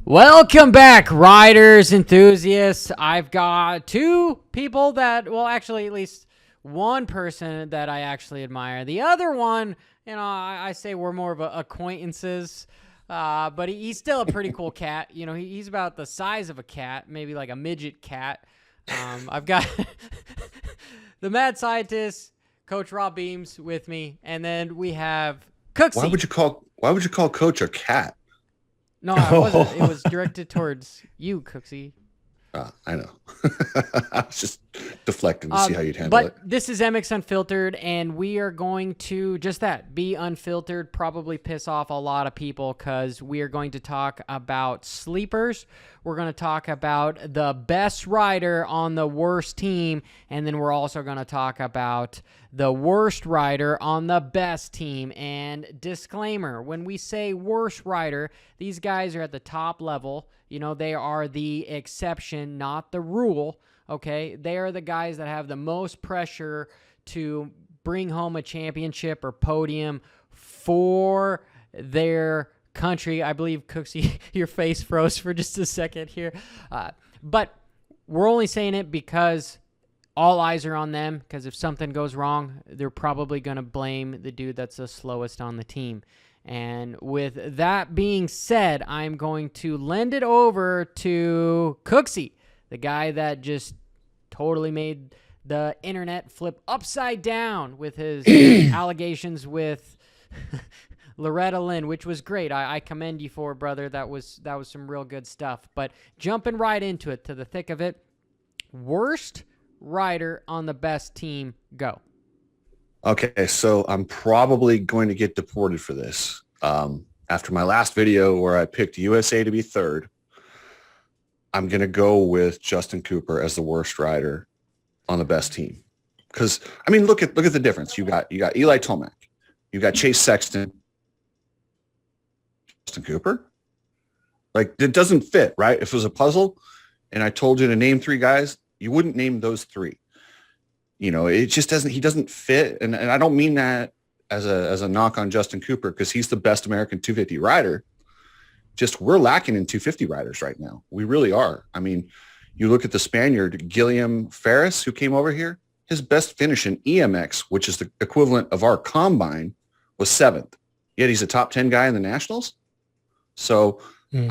Welcome back, riders, enthusiasts. I've got two people that, well, actually, at least one person that I actually admire. The other one, I say we're more of acquaintances, but he's still a pretty cool cat. He's about the size of a cat, maybe like a midget cat. I've got the mad scientist, Coach Rob Beams, with me, and then we have Cooksey. Why would you call Coach a cat? No, I wasn't. It was directed towards you, Cooksey. I know. I was just deflecting to see how you'd handle it. But this is MX Unfiltered, and we are going to just that, be unfiltered, probably piss off a lot of people because we are going to talk about sleepers. We're going to talk about the best rider on the worst team, and then we're also going to talk about the worst rider on the best team. And disclaimer, when we say worst rider, these guys are at the top level. They are the exception, not the rule, okay? They are the guys that have the most pressure to bring home a championship or podium for their country. I believe, Cooksey, your face froze for just a second here. But we're only saying it because all eyes are on them, because if something goes wrong, they're probably going to blame the dude that's the slowest on the team. And with that being said, I'm going to lend it over to Cooksey, the guy that just totally made the internet flip upside down with his allegations with Loretta Lynn, which was great. I commend you for it, brother. That was some real good stuff. But jumping right into it, to the thick of it, worst rider on the best team, go. Okay, so I'm probably going to get deported for this. After my last video where I picked USA to be third, I'm going to go with Justin Cooper as the worst rider on the best team. Because, look at the difference. You got Eli Tomac. You got Chase Sexton. Justin Cooper? Like, it doesn't fit, right? If it was a puzzle and I told you to name three guys, you wouldn't name those three. It just he doesn't fit. And I don't mean that as a knock on Justin Cooper, because he's the best American 250 rider. Just we're lacking in 250 riders right now. We really are. You look at the Spaniard, Guillaume Ferris, who came over here, his best finish in EMX, which is the equivalent of our combine, was 7th. Yet he's a top 10 guy in the Nationals. So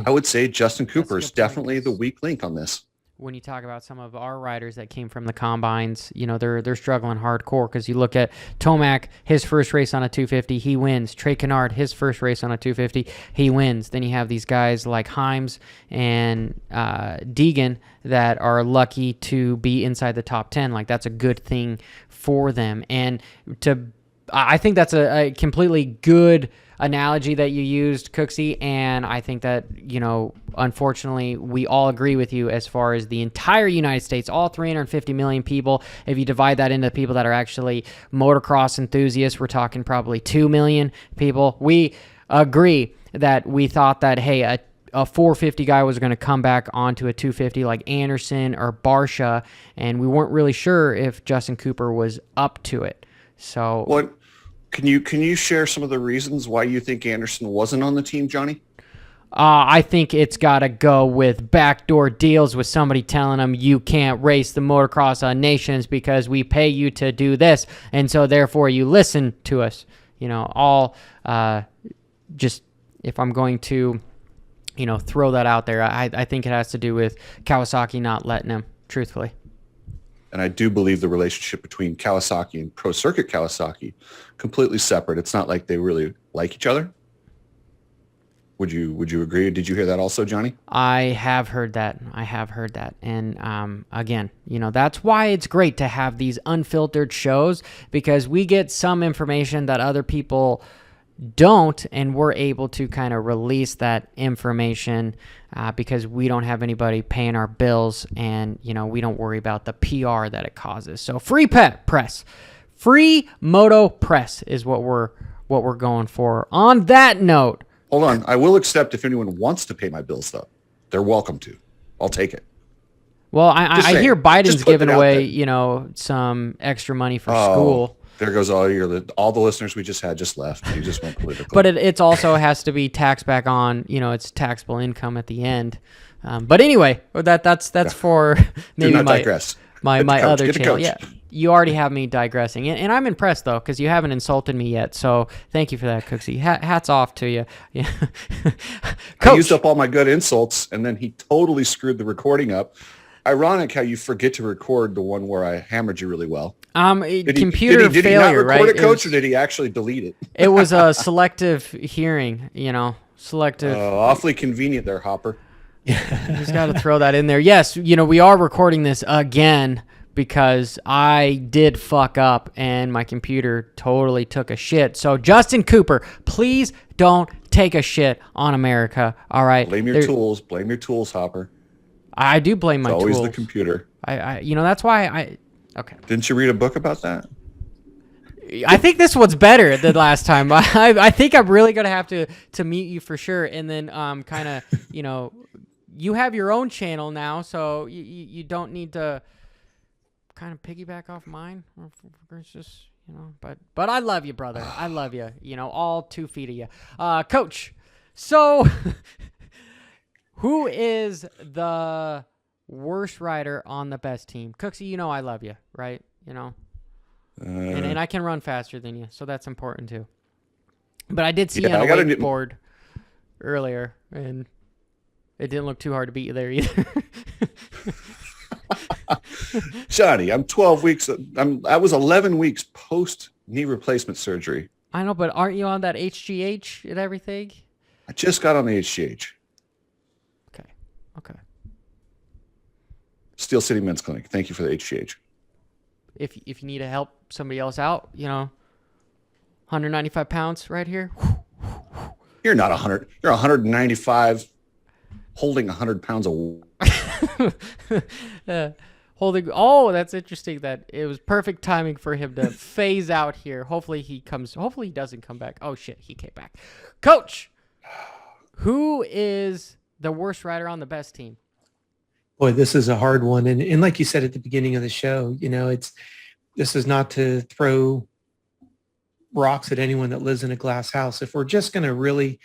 I would say Justin Cooper is definitely the weak link on this. When you talk about some of our riders that came from the combines, they're struggling hardcore, because you look at Tomac, his first race on a 250, he wins. Trey Kennard, his first race on a 250, he wins. Then you have these guys like Himes and Deegan that are lucky to be inside the top 10. Like, that's a good thing for them. And I think that's a completely good analogy that you used, Cooksey, and I think that, unfortunately, we all agree with you as far as the entire United States, all 350 million people. If you divide that into people that are actually motocross enthusiasts, we're talking probably 2 million people. We agree that we thought that, hey, a 450 guy was going to come back onto a 250 like Anderson or Barsha, and we weren't really sure if Justin Cooper was up to it. So what? Can you share some of the reasons why you think Anderson wasn't on the team, Johnny? I think it's got to go with backdoor deals with somebody telling them you can't race the motocross on nations because we pay you to do this, and so therefore you listen to us. Just if I'm going to, throw that out there, I think it has to do with Kawasaki not letting him, truthfully. And I do believe the relationship between Kawasaki and Pro Circuit Kawasaki completely separate. It's not like they really like each other. Would you agree? Did you hear that also, Johnny? I have heard that. And again, that's why it's great to have these unfiltered shows, because we get some information that other people don't, and we're able to kind of release that information because we don't have anybody paying our bills, and we don't worry about the PR that it causes. So free press, free moto press is what we're going for. On that note, hold on, I will accept if anyone wants to pay my bills, though. They're welcome to. I'll take it. Well, I hear Biden's giving away some extra money for school. There goes all the listeners we just had just left. You just went political. But it's also has to be taxed back on, it's taxable income at the end. But anyway, that's for maybe digress. my other channel. Yeah, you already have me digressing, and I'm impressed though because you haven't insulted me yet. So thank you for that, Cooksy. Hats off to you. Yeah. I used up all my good insults, and then he totally screwed the recording up. Ironic how you forget to record the one where I hammered you really well. Computer failure, did he not record right? it, Coach, or did he actually delete it? It was a selective hearing, selective. Awfully convenient there, Hopper. You just got to throw that in there. Yes, we are recording this again because I did fuck up and my computer totally took a shit. So Justin Cooper, please don't take a shit on America. All right. Blame your tools. Blame your tools, Hopper. I do blame my tools. Always the computer. That's why okay. Didn't you read a book about that? I think this one's better than last time. I think I'm really going to have to meet you for sure. And then kind of, you have your own channel now, so you don't need to kind of piggyback off mine. It's just, but I love you, brother. I love you, all 2 feet of you. Coach, so who is the worst rider on the best team? Cooksy, I love you, right? And I can run faster than you, so that's important too. But I did see you on a wakeboard earlier, and it didn't look too hard to beat you there either. Johnny, I'm 12 weeks. I was 11 weeks post knee replacement surgery. I know, but aren't you on that HGH and everything? I just got on the HGH. Okay. Steel City Men's Clinic. Thank you for the HGH. If you need to help somebody else out, 195 pounds right here. You're not 100. You're 195 holding 100 pounds of holding. Oh, that's interesting that it was perfect timing for him to phase out here. Hopefully he doesn't come back. Oh shit, he came back. Coach, who is the worst rider on the best team? Boy, this is a hard one. And like you said at the beginning of the show, this is not to throw rocks at anyone that lives in a glass house. If we're just going to really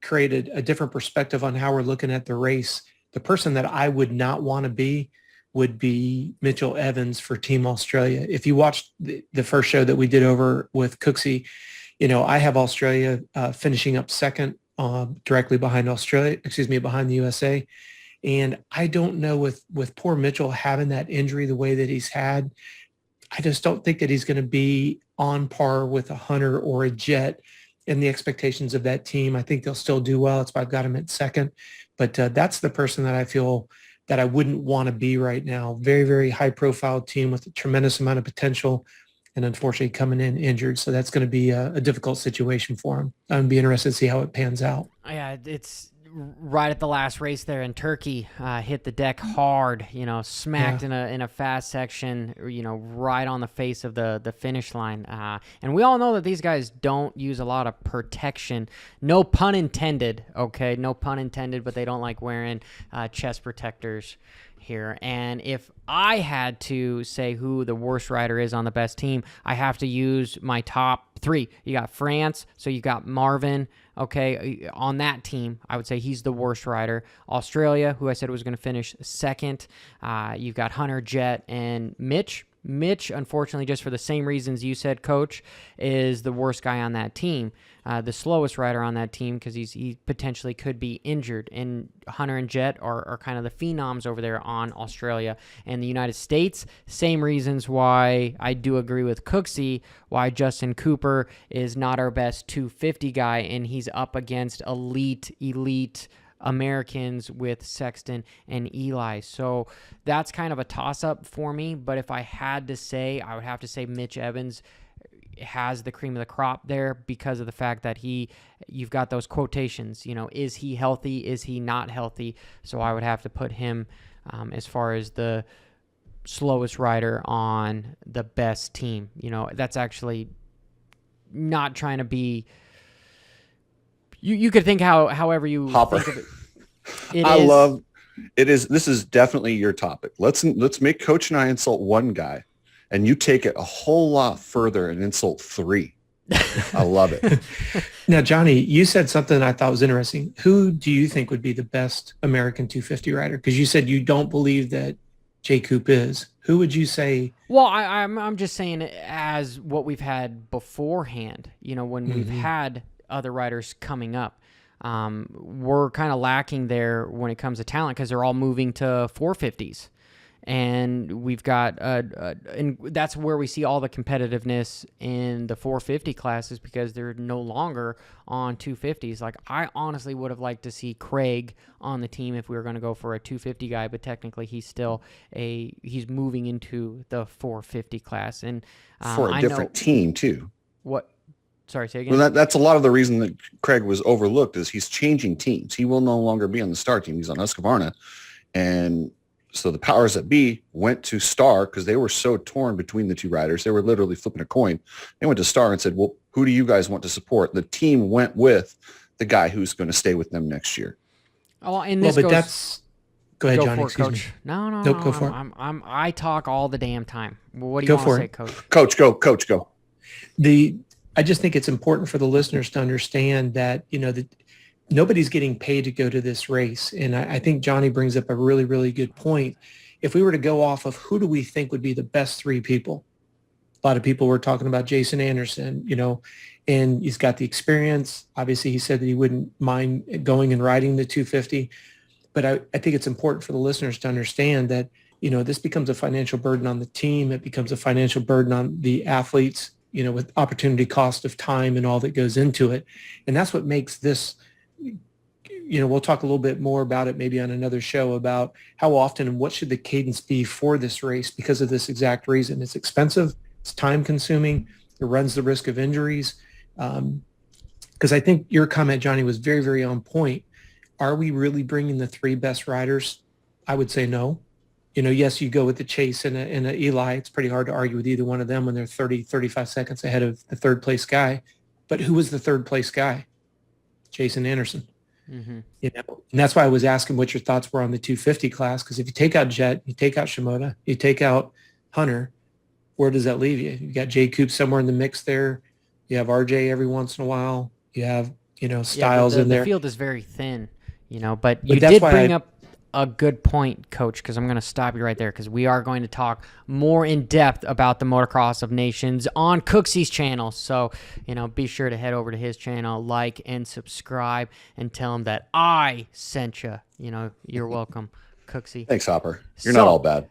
create a different perspective on how we're looking at the race, the person that I would not want to be would be Mitchell Evans for Team Australia. If you watched the first show that we did over with Cooksey, I have Australia finishing up second directly behind behind the USA. And I don't know with poor Mitchell having that injury the way that he's had, I just don't think that he's going to be on par with a Hunter or a Jet in the expectations of that team. I think they'll still do well. That's why I've got him at second. But that's the person that I feel that I wouldn't want to be right now. Very, very high-profile team with a tremendous amount of potential and unfortunately coming in injured. So that's going to be a difficult situation for him. I'm going to be interested to see how it pans out. Yeah, it's right at the last race there in Turkey, hit the deck hard, smacked in a fast section, right on the face of the finish line. And we all know that these guys don't use a lot of protection. No pun intended, okay? No pun intended, but they don't like wearing chest protectors here. And if I had to say who the worst rider is on the best team, I have to use my top 3. You got France, so you got Marvin. Okay, on that team, I would say he's the worst rider. Australia, who I said was going to finish second. You've got Hunter, Jet, and Mitch. Mitch, unfortunately, just for the same reasons you said, Coach, is the worst guy on that team. The slowest rider on that team because he potentially could be injured. And Hunter and Jet are kind of the phenoms over there on Australia. And the United States, same reasons why I do agree with Cooksey, why Justin Cooper is not our best 250 guy, and he's up against elite Americans with Sexton and Eli. So that's kind of a toss-up for me. But if I had to say, I would have to say Mitch Evans has the cream of the crop there because of the fact that you've got those quotations, is he healthy? Is he not healthy? So I would have to put him as far as the slowest rider on the best team. That's actually not trying to be, you could think however you Hopper. think of it. This is definitely your topic. Let's make Coach and I insult one guy and you take it a whole lot further and insult 3. I love it. Now, Johnny, you said something I thought was interesting. Who do you think would be the best American 250 rider? Because you said you don't believe that Jay Coop is. Who would you say? Well, I'm just saying it as what we've had beforehand. When we've had other riders coming up, we're kind of lacking there when it comes to talent because they're all moving to 450s. And we've got, and that's where we see all the competitiveness in the 450 classes because they're no longer on 250s. Like, I honestly would have liked to see Craig on the team if we were going to go for a 250 guy, but technically he's still he's moving into the 450 class. And for a different team too. What? Sorry, say again. Well, that's a lot of the reason that Craig was overlooked is he's changing teams. He will no longer be on the Star team. He's on Husqvarna. And so the powers that be went to Star because they were so torn between the two riders. They were literally flipping a coin. They went to Star and said, well, who do you guys want to support? The team went with the guy who's going to stay with them next year. Oh, and this goes... that's... Go ahead, Johnny. Excuse me. No. Nope, go for it. I talk all the damn time. What do you want to say, Coach? Coach, go. I just think it's important for the listeners to understand that, that nobody's getting paid to go to this race. And I think Johnny brings up a really, really good point. If we were to go off of who do we think would be the best 3 people, a lot of people were talking about Jason Anderson, and he's got the experience. Obviously, he said that he wouldn't mind going and riding the 250. But I think it's important for the listeners to understand that, this becomes a financial burden on the team. It becomes a financial burden on the athletes, with opportunity cost of time and all that goes into it. And that's what makes this, we'll talk a little bit more about it maybe on another show about how often and what should the cadence be for this race because of this exact reason. It's expensive. It's time consuming. It runs the risk of injuries. Because I think your comment, Johnny, was very, very on point. Are we really bringing the 3 best riders? I would say no. Yes, you go with the Chase and a Eli. It's pretty hard to argue with either one of them when they're 30, 35 seconds ahead of the third place guy. But who was the third place guy? Jason Anderson. Mm-hmm. And that's why I was asking what your thoughts were on the 250 class. Because if you take out Jet, you take out Shimoda, you take out Hunter, where does that leave you? You got Jay Coop somewhere in the mix there. You have RJ every once in a while. You have, Styles in there. The field is very thin, but you did bring up a good point, Coach, because I'm going to stop you right there because we are going to talk more in depth about the Motocross of Nations on Cooksy's channel. So, be sure to head over to his channel, like and subscribe, and tell him that I sent you. You're welcome, Cooksy. Thanks, Hopper. You're not all bad.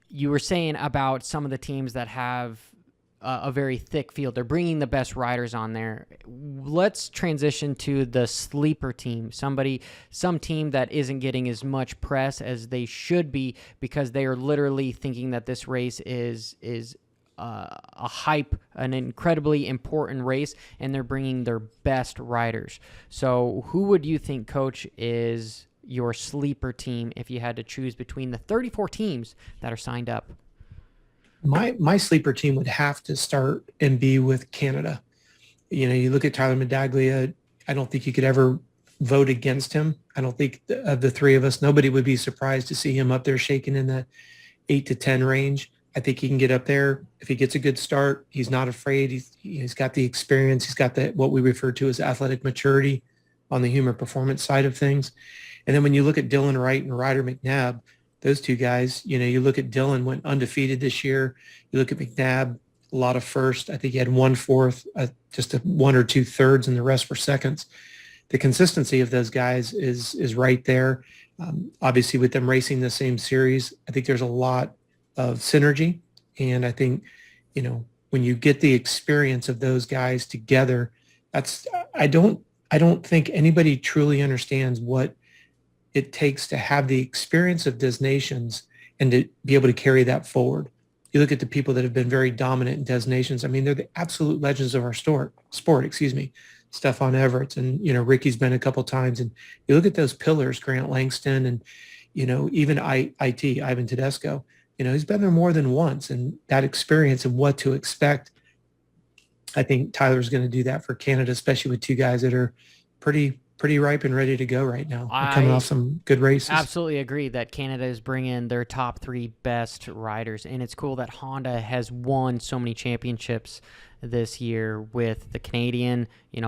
You were saying about some of the teams that have a very thick field. They're bringing the best riders on there. Let's transition to the sleeper team. Some team that isn't getting as much press as they should be because they are literally thinking that this race is a hype, an incredibly important race, and they're bringing their best riders. So who would you think, Coach, is your sleeper team if you had to choose between the 34 teams that are signed up? My sleeper team would have to start and be with Canada. You look at Tyler Medaglia, I don't think you could ever vote against him. I don't think of the 3 of us, nobody would be surprised to see him up there shaking in that 8 to 10 range. I think he can get up there. If he gets a good start, he's not afraid. He's got the experience. He's got what we refer to as athletic maturity on the human performance side of things. And then when you look at Dylan Wright and Ryder McNabb, those 2 guys, you look at Dylan went undefeated this year. You look at McNabb, a lot of first. I think he had 1 fourth, just 1 or 2 thirds, and the rest were seconds. The consistency of those guys is right there. Obviously, with them racing the same series, I think there's a lot of synergy. And I think, when you get the experience of those guys together, I don't think anybody truly understands what it takes to have the experience of Des Nations and to be able to carry that forward. You look at the people that have been very dominant in Des Nations. I mean, they're the absolute legends of our sport, Stefan Everett, and, Ricky's been a couple times. And you look at those pillars, Grant Langston, and, even Ivan Tedesco, he's been there more than once. And that experience and what to expect, I think Tyler's going to do that for Canada, especially with 2 guys that are pretty pretty ripe and ready to go right now. They're I coming off some good races. absolutely agree that Canada is bringing their top 3 best riders, and it's cool that Honda has won so many championships this year with the Canadian,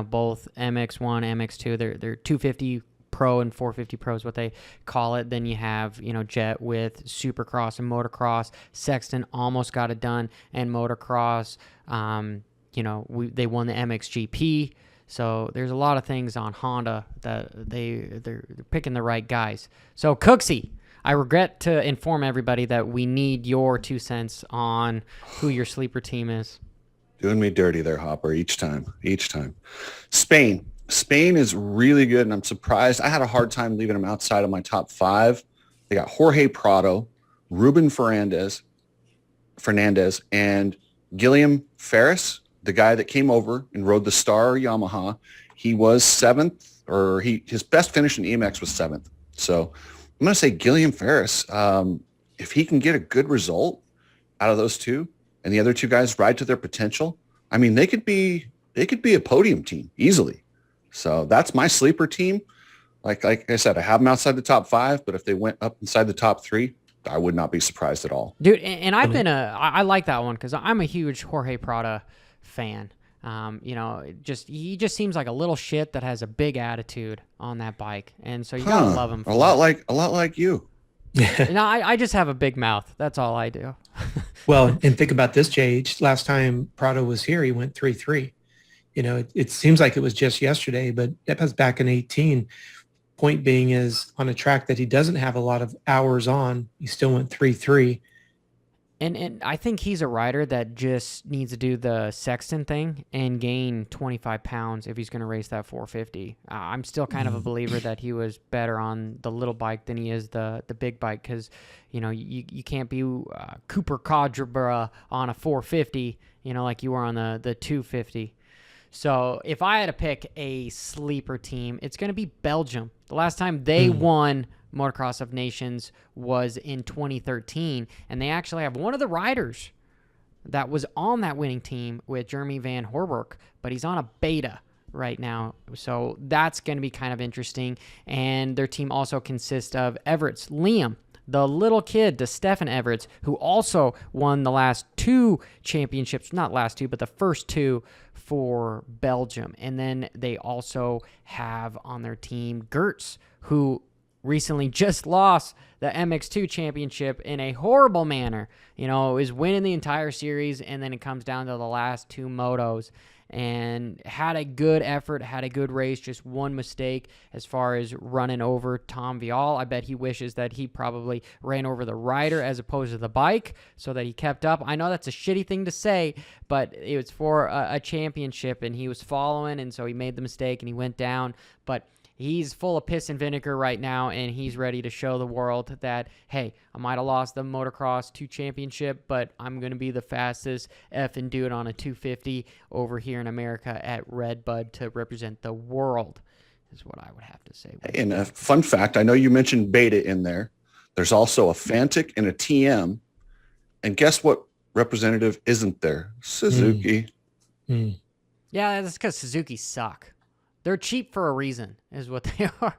both MX1, MX2. They're 250 Pro and 450 Pro is what they call it. Then you have, Jet with Supercross and Motocross. Sexton almost got it done, and Motocross, they won the MXGP. So there's a lot of things on Honda that they're picking the right guys. So Cooksey, I regret to inform everybody that we need your 2 cents on who your sleeper team is. Doing me dirty there, Hopper, each time. Spain is really good, and I'm surprised. I had a hard time leaving them outside of my top 5. They got Jorge Prado, Ruben Fernandez, and Guillaume Ferris, the guy that came over and rode the Star Yamaha. He was 7th, or his best finish in EMX was 7th. So I'm going to say Guillaume Ferris. If he can get a good result out of those two, and the other 2 guys ride to their potential, I mean, they could be a podium team easily. So that's my sleeper team. Like I said, I have them outside the top 5, but if they went up inside the top 3, I would not be surprised at all. Dude, and I like that one because I'm a huge Jorge Prada fan. He just seems like a little shit that has a big attitude on that bike, and so you gotta love him. A lot like you. No, I just have a big mouth. That's all I do. Well, and think about this, JH. Last time Prado was here, he went 3-3. It seems like it was just yesterday, but that was back in 18. Point being is on a track that he doesn't have a lot of hours on, he still went 3-3. And I think he's a rider that just needs to do the Sexton thing and gain 25 pounds if he's going to race that 450. I'm still kind of a believer that he was better on the little bike than he is the big bike because, you can't be Cooper Codrebra on a 450, like you were on the 250. So if I had to pick a sleeper team, it's going to be Belgium. The last time they won Motocross of Nations was in 2013, and they actually have one of the riders that was on that winning team with Jeremy Van Horberg, but he's on a beta right now, so that's going to be kind of interesting. And their team also consists of Everett's Liam, the little kid to Stefan Everett's, who also won the last 2 championships, not last 2, but the first 2 for Belgium. And then they also have on their team Gertz, who recently just lost the MX2 championship in a horrible manner. Is winning the entire series, and then it comes down to the last 2 motos. And had a good effort, had a good race, just one mistake as far as running over Tom Vial. I bet he wishes that he probably ran over the rider as opposed to the bike so that he kept up. I know that's a shitty thing to say, but it was for a championship, and he was following, and so he made the mistake, and he went down. But he's full of piss and vinegar right now, and he's ready to show the world that, hey, I might have lost the Motocross 2 championship, but I'm going to be the fastest effing dude on a 250 over here in America at Redbud to represent the world, is what I would have to say. And a fun fact, I know you mentioned beta in there. There's also a Fantic and a TM. And guess what representative isn't there? Suzuki. Yeah, that's because Suzuki suck. They're cheap for a reason, is what they are.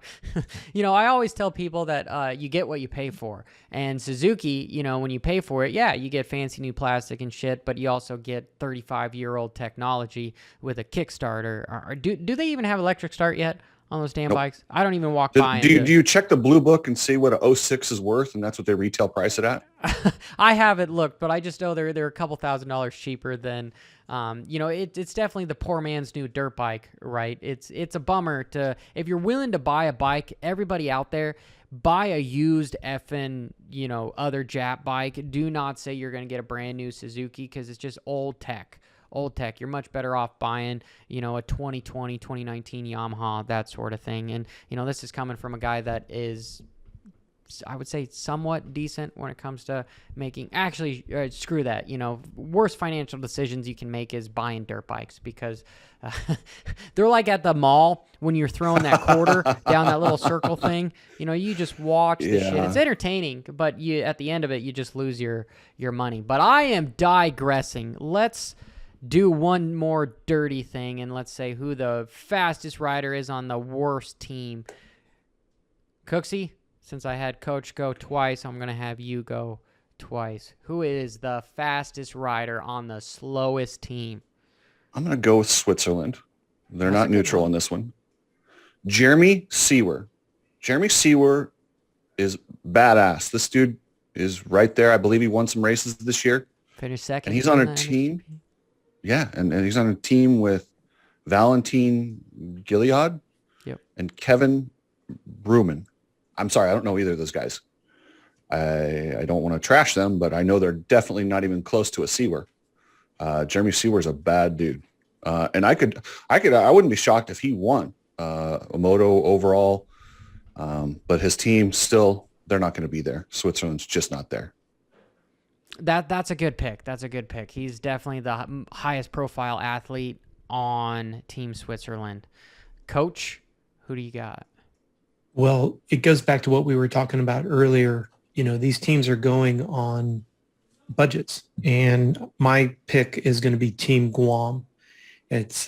I always tell people that you get what you pay for. And Suzuki, when you pay for it, yeah, you get fancy new plastic and shit, but you also get 35-year-old technology with a Kickstarter. Do they even have electric start yet on those damn bikes? I don't even walk by. Do you check the blue book and see what a 06 is worth, and that's what they retail price it at? I haven't looked, but I just know they're a couple $1,000s cheaper than... it's definitely the poor man's new dirt bike, right? It's a bummer if you're willing to buy a bike, everybody out there, buy a used effing, other Jap bike. Do not say you're going to get a brand new Suzuki because it's just old tech. You're much better off buying, a 2020, 2019 Yamaha, that sort of thing. And, this is coming from a guy that is, I would say, somewhat decent when it comes to making, actually, screw that, worst financial decisions you can make is buying dirt bikes because they're like at the mall when you're throwing that quarter down that little circle thing, you just watch the shit. It's entertaining, but at the end of it, you just lose your money. But I am digressing. Let's do one more dirty thing, and let's say who the fastest rider is on the worst team. Cooksey, since I had Coach go twice, I'm going to have you go twice. Who is the fastest rider on the slowest team? I'm going to go with Switzerland. They're That's not neutral in this one. Jeremy Seawer. Jeremy Seawer is badass. This dude is right there. I believe he won some races this year. Finished second. And he's on a team. Yeah, and he's on a team with Valentin Gilead and Kevin Bruman. I'm sorry, I don't know either of those guys. I don't want to trash them, but I know they're definitely not even close to a Seawer. Jeremy Seawer's a bad dude. And I wouldn't be shocked if he won a moto overall. But his team still, they're not going to be there. Switzerland's just not there. That's a good pick. That's a good pick. He's definitely the highest profile athlete on Team Switzerland. Coach, who do you got? Well, it goes back to what we were talking about earlier. You know, these teams are going on budgets, and my pick is going to be Team Guam. It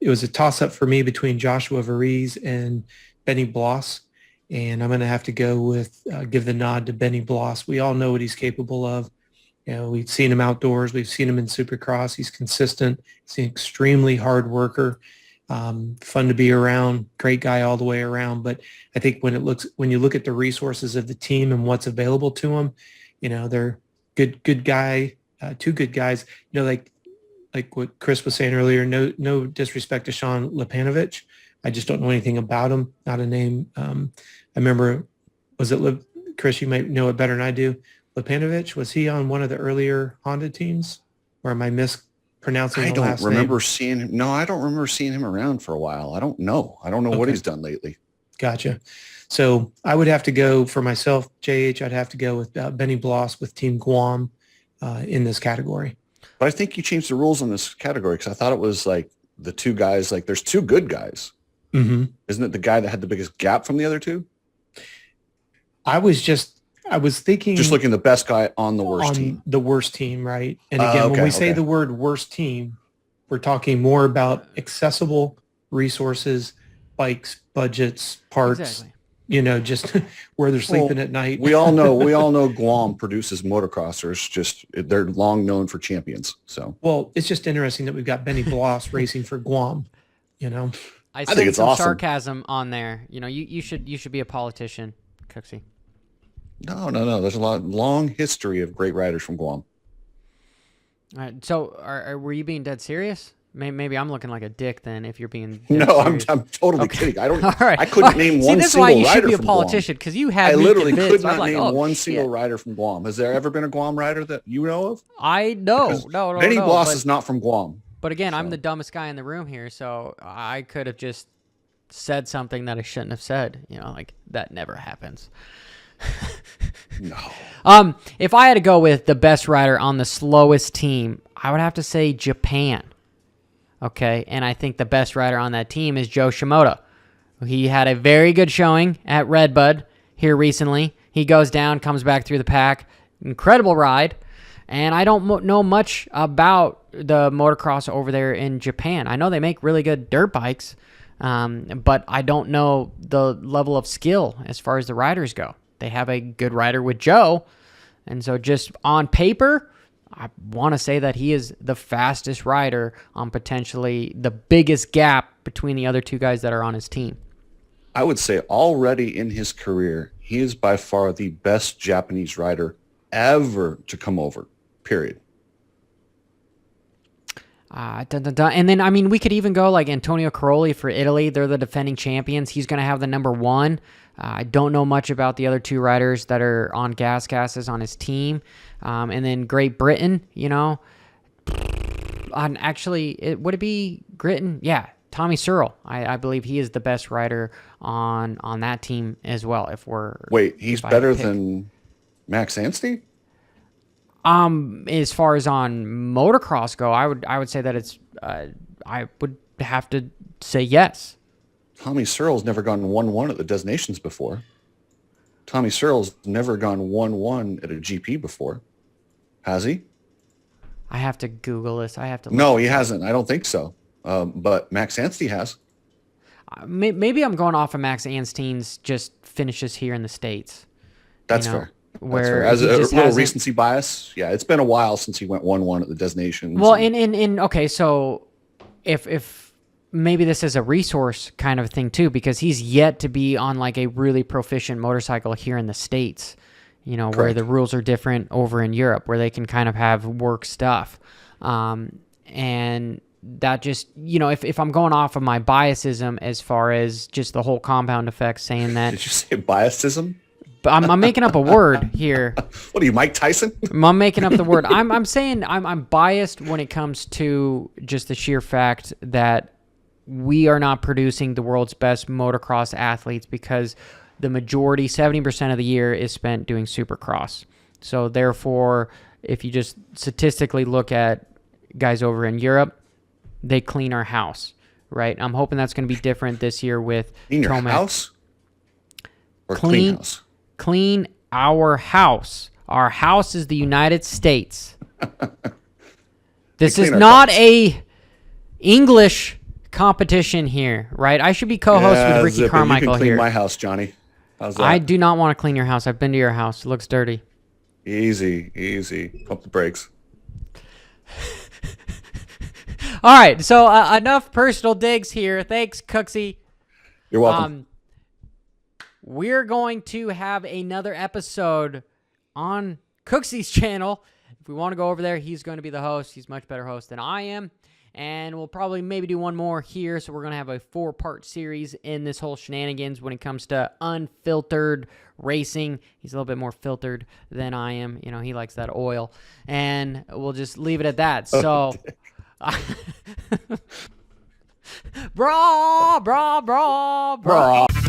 was a toss-up for me between Joshua Varize and Benny Bloss, and I'm going to have to go with give the nod to Benny Bloss. We all know what he's capable of. You know, we've seen him outdoors. We've seen him in Supercross. He's consistent. He's an extremely hard worker. Fun to be around. Great guy all the way around. But I think when you look at the resources of the team and what's available to him, you know, they're good guy, two good guys. You know, like what Chris was saying earlier. No disrespect to Sean Lepanovich. I just don't know anything about him. Not a name. I remember, Chris? You might know it better than I do. Lepanovich, was he on one of the earlier Honda teams? Or am I mispronouncing the last name? I don't remember seeing him around for a while. I don't know what he's done lately. Gotcha. So I would have to go for myself, JH. I'd have to go with Benny Bloss with Team Guam in this category. But I think you changed the rules on this category because I thought it was like the two guys. Like there's two good guys. Mm-hmm. Isn't it the guy that had the biggest gap from the other two? I was thinking just looking the best guy on the worst team. The worst team, right? And again, when we say the word worst team, we're talking more about accessible resources, bikes, budgets, parts, Exactly. You know, just where they're sleeping at night. we all know Guam produces motocrossers. Just they're long known for champions. So it's just interesting that we've got Benny Bloss racing for Guam, you know. I think it's some awesome. sarcasm on there. You know, you should be a politician, Cooksey. No. There's a long history of great riders from Guam. All right. So, were you being dead serious? Maybe I'm looking like a dick then. If you're being dead No, serious. I'm totally kidding. I don't. All right. I couldn't name See, one this is single why you rider should be a from politician because you had I me literally convinced. could I'm not like, name one single shit. rider from Guam. Has there ever been a Guam rider that you know of? I know. Because No. Benny Bloss but, is not from Guam. But again, I'm the dumbest guy in the room here, so I could have just said something that I shouldn't have said. You know, like that never happens. No. If I had to go with the best rider on the slowest team, I would have to say Japan. Okay, and I think the best rider on that team is Joe Shimoda. He had a very good showing at Redbud here recently. He goes down, comes back through the pack. Incredible ride. And I don't know much about the motocross over there in Japan. I know they make really good dirt bikes, but I don't know the level of skill as far as the riders go. They have a good rider with Joe, and so just on paper, I want to say that he is the fastest rider on potentially the biggest gap between the other two guys that are on his team. I would say already in his career, he is by far the best Japanese rider ever to come over, period. And then, I mean, we could even go like Antonio Caroli for Italy. They're the defending champions. He's going to have the number one. I don't know much about the other two riders that are on gas gases on his team. And then Great Britain, you know. Would it be Britain? Yeah, Tommy Searle. I believe he is the best rider on that team as well. He's better than Max Anstey? As far as on motocross go, I would say that it's I would have to say yes. Tommy Searle's never gone 1-1 at the Designations before. Tommy Searle's never gone 1-1 at a GP before. Has he? I have to Google this. I have to. No, he hasn't. I don't think so. But Max Anstey has. Maybe I'm going off of Max Anstein's just finishes here in the States. That's you know, fair. Where As he a just little hasn't- recency bias. Yeah, it's been a while since he went 1-1 at the designations. Well, okay, so if maybe this is a resource kind of thing too, because he's yet to be on like a really proficient motorcycle here in the States, you know, where Correct. the rules are different over in Europe, where they can kind of have work stuff. And that just, you know, if I'm going off of my biasism as far as just the whole compound effect, saying that Did you say biasism? I'm making up a word here. What are you, Mike Tyson? I'm making up the word. I'm saying I'm biased when it comes to just the sheer fact that we are not producing the world's best motocross athletes because the majority, 70% of the year, is spent doing supercross. So therefore, if you just statistically look at guys over in Europe, they clean our house, right? I'm hoping that's going to be different this year with Clean your Tomac. house? Or Clean- clean house? Clean our house. Our house is the United States. This clean is our not house. a English competition here, right? I should be co-host with Ricky Zip it. Carmichael You can clean here. my house, Johnny. How's that? I do not want to clean your house. I've been to your house. It looks dirty. Easy. Pump the brakes. All right, so enough personal digs here. Thanks, Cooksey. You're welcome. We're going to have another episode on Cooksey's channel. If we want to go over there, he's going to be the host. He's a much better host than I am. And we'll probably maybe do one more here. So we're going to have a 4-part series in this whole shenanigans when it comes to unfiltered racing. He's a little bit more filtered than I am. You know, he likes that oil. And we'll just leave it at that. So... brah. Bruh.